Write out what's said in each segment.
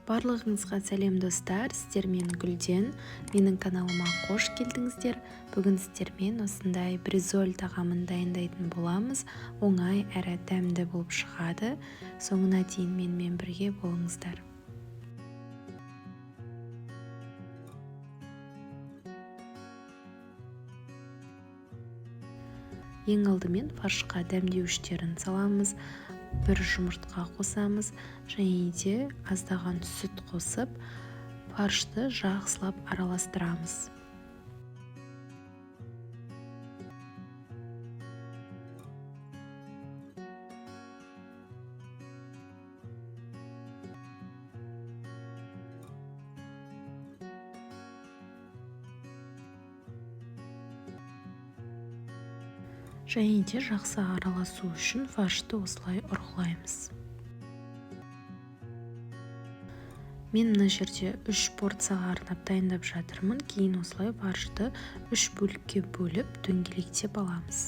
Барлығыңызға сәлем достар, сіздермен Гүлден. Менің каналыма қош келдіңіздер. Бүгін сіздермен осындай бризоль тағамын дайындайтын боламыз. Оңай әрі дәмді болып шығады. Соңына дейін менімен бірге болыңыздар. Ең алдымен фаршқа дәмдеуіштерін саламыз. Бір жұмыртқа қосамыз, және де аздаған сүт қосып, фаршты жақсылап араластырамыз. Және де жақсы араласу үшін фаршты осылай ұрғылаймыз. Мен мына жерде 3 порцияға арнап дайындап жатырмын. Кейін осылай фаршты 3 бөлікке бөліп дөңгелектеп аламыз.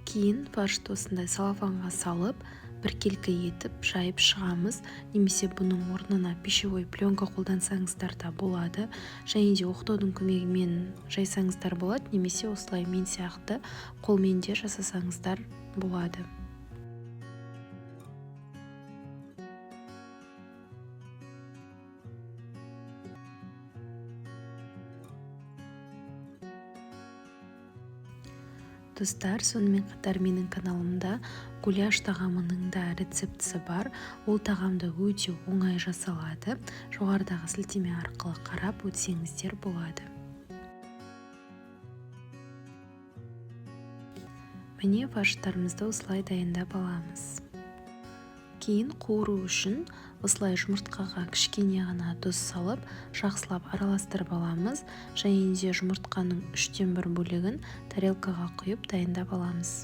Кейін фаршты осындай салафанға салып, біркелкі етіп жайып шығамыз, немесе бұның орнына пищевой пленка қолдансаңыздар да болады, және де оқтаудың көмегімен жайсаңыздар болады, немесе осылай мен сияқты қолмен де жасасаңыздар болады. Достар, сонымен қатар менің каналымда гуляш тағамының да рецептісі бар. Ол тағамды өте оңай жасалады. Жоғарыдағы сілтеме арқылы қарап өтсеңіздер болады. Міне фарштарымызды осылай дайындап аламыз. Кейін қуыру үшін осылай жұмыртқаға кішкене ғана тұз салып, жақсылап араластырып аламыз, және де жұмыртқаның 3-тен 1 бөлігін тарелкаға құйып дайындап аламыз.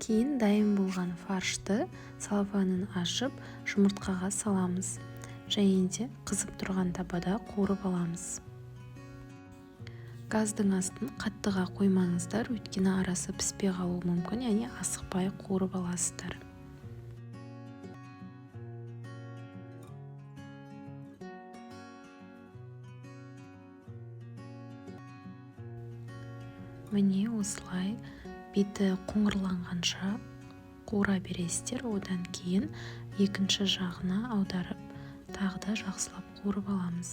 Кейін дайын болған фаршты салафанын ашып, жұмыртқаға саламыз, және де қызып тұрған табада қуырып аламыз. Газдың астын қаттыға қоймаңыздар, өйткені арасы піспей қалуы мүмкін, яғни асықпай қуырып аласыздар. Міне осылай беті қоңырланғанша қуыра бересіздер. Одан кейін екінші жағына аударып, тағы да жақсылап қуырып аламыз.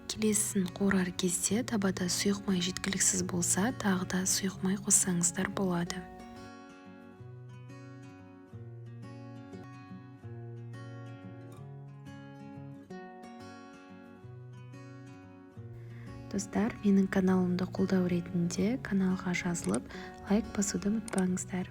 Келесін қуырар кезде табада сұйық май жеткіліксіз болса, тағы да сұйық май қоссаңыздар болады. Достар, менің каналымды қолдау ретінде каналға жазылып, лайк басуды ұмытпаңыздар.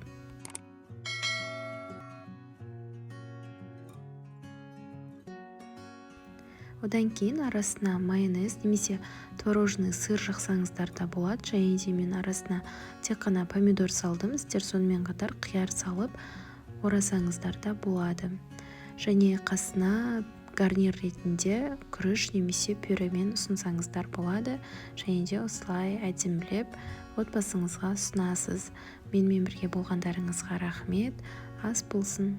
Одан кейін арасына майонез немесе творожный сыр жақсаңыздар да болады, және де мен арасына тек қана помидор салдым, сіздер сонымен қатар қияр салып орасаңыздар да болады. Және қасына гарнир ретінде күріш немесе пюремен ұсынсаңыздар болады, және де осылай әдемілеп отбасыңызға ұсынасыз. Менімен бірге болғандарыңызға рахмет. Ас болсын.